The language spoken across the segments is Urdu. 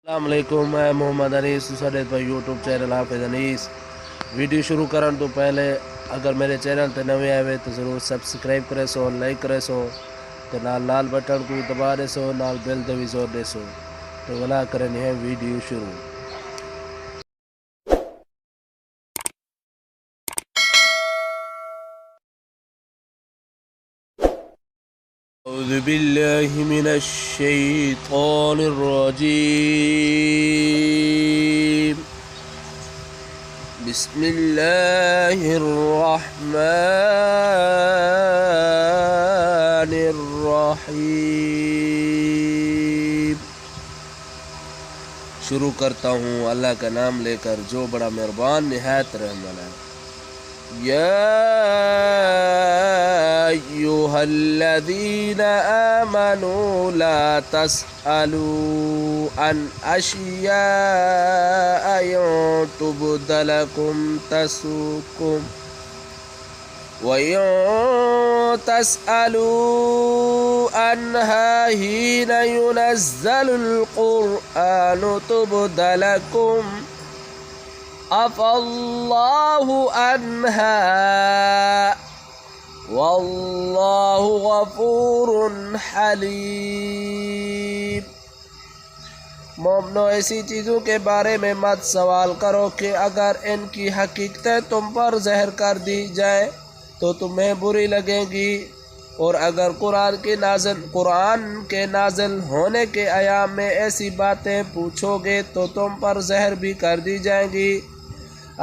السلام علیکم، میں محمد انیس ساڈے تو یوٹیوب چینل حافظ انیس۔ ویڈیو شروع کرن تو پہلے اگر میرے چینل تے نویں آئے تو ضرور سبسکرائب کرے سو، لائک کرے سو تو لال بٹن کو دبا دے سو، نال بیل تے بھی زور دے سو تو ولا کرنی ہے ویڈیو شروع۔ اعوذ باللہ من الشیطان الرجیم، بسم اللہ الرحمن الرحیم۔ شروع کرتا ہوں اللہ کا نام لے کر جو بڑا مہربان نہایت رحم والا ہے۔ یا ایھا الذین آمنوا لا تسألوا عن اشیاء ان تبد لکم تسؤکم وَإِن تَسْأَلُوا عَنْهَا حِينَ يُنَزَّلُ الْقُرْآنُ تُبْدَ لَكُمْ عَفَا اللَّهُ عَنْهَا وَاللَّهُ غَفُورٌ حَلِيمٌ۔ مومنو، ایسی چیزوں کے بارے میں مت سوال کرو کہ اگر ان کی حقیقتیں تم پر ظاہر کر دی جائیں تو تمہیں بری لگیں گی، اور اگر قرآن کے نازل ہونے کے ایام میں ایسی باتیں پوچھو گے تو تم پر زہر بھی کر دی جائیں گی۔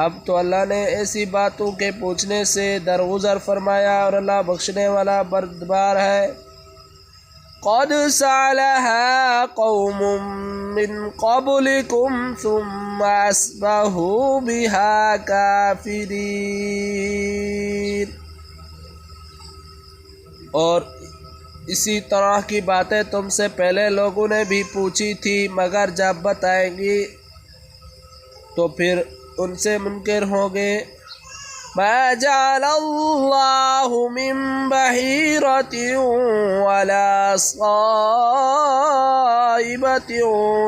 اب تو اللہ نے ایسی باتوں کے پوچھنے سے درگزر فرمایا اور اللہ بخشنے والا بردبار ہے۔ قد سألها قوم من قبلكم ثم أصبحوا بها كافرين۔ اور اسی طرح کی باتیں تم سے پہلے لوگوں نے بھی پوچھی تھی، مگر جب بتائیں گی تو پھر ان سے منکر ہوں گے۔ ما جعل اللہ من بحیرۃ ولا صائبۃ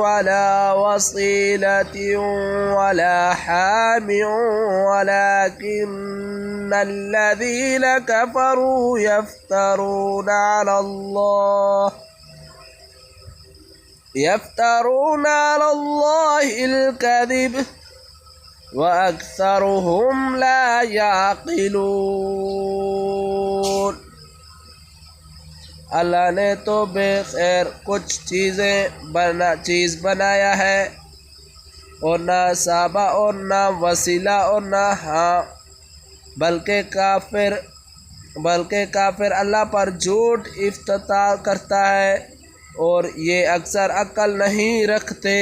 ولا وصیلۃ ولا حام ولكن الذین کفروا یفترون علی اللہ الکذب وَأَكْثَرُهُمْ لَا يَعْقِلُونَ۔ اللہ نے تو بے خیر کچھ چیز بنایا ہے، اور نہ صحابہ اور نہ وسیلہ اور نہ ہاں، بلکہ کافر اللہ پر جھوٹ افتراء کرتا ہے، اور یہ اکثر عقل نہیں رکھتے۔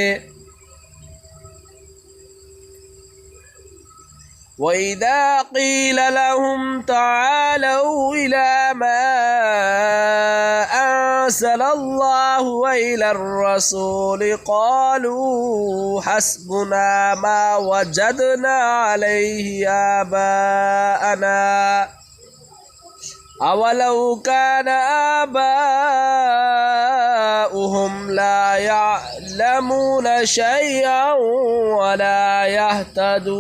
وَإِذَا قِيلَ لَهُمْ تَعَالَوْا إِلَى مَا أَنزَلَ اللَّهُ وَإِلَى الرَّسُولِ قَالُوا حَسْبُنَا مَا وَجَدْنَا عَلَيْهِ آبَاءَنَا أَوَلَوْ كَانَ آبَاؤُهُمْ لَا يَعْلَمُونَ شَيْئًا وَلَا يَهْتَدُونَ۔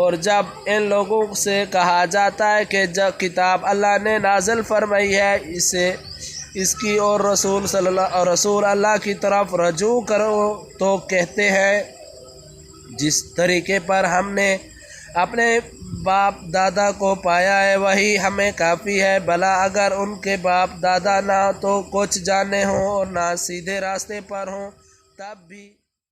اور جب ان لوگوں سے کہا جاتا ہے کہ جب کتاب اللہ نے نازل فرمائی ہے اس کی اور رسول اللہ کی طرف رجوع کرو، تو کہتے ہیں جس طریقے پر ہم نے اپنے باپ دادا کو پایا ہے وہی ہمیں کافی ہے، بھلا اگر ان کے باپ دادا نہ تو کچھ جانے ہوں اور نہ سیدھے راستے پر ہوں تب بھی